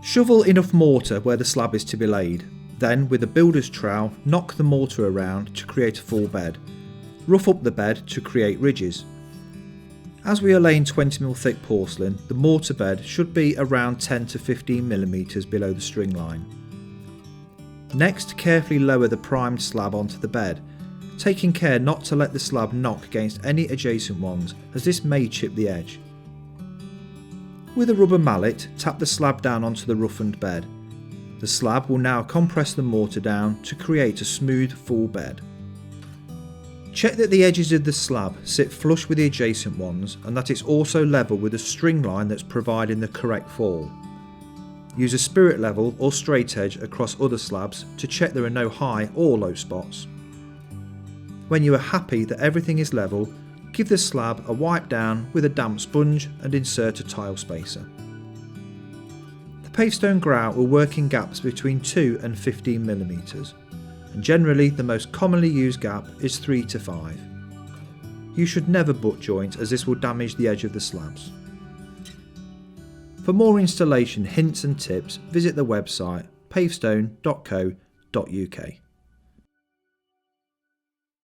Shovel enough mortar where the slab is to be laid. Then, with a builder's trowel, knock the mortar around to create a full bed. Rough up the bed to create ridges. As we are laying 20mm thick porcelain, the mortar bed should be around 10 to 15mm below the string line. Next, carefully lower the primed slab onto the bed, taking care not to let the slab knock against any adjacent ones, as this may chip the edge. With a rubber mallet, tap the slab down onto the roughened bed. The slab will now compress the mortar down to create a smooth, full bed. Check that the edges of the slab sit flush with the adjacent ones and that it's also level with the string line that's providing the correct fall. Use a spirit level or straight edge across other slabs to check there are no high or low spots. When you are happy that everything is level, give the slab a wipe down with a damp sponge and insert a tile spacer. The pavestone grout will work in gaps between 2 and 15mm, and generally the most commonly used gap is 3 to 5. You should never butt joint as this will damage the edge of the slabs. For more installation hints and tips, visit the website pavestone.co.uk.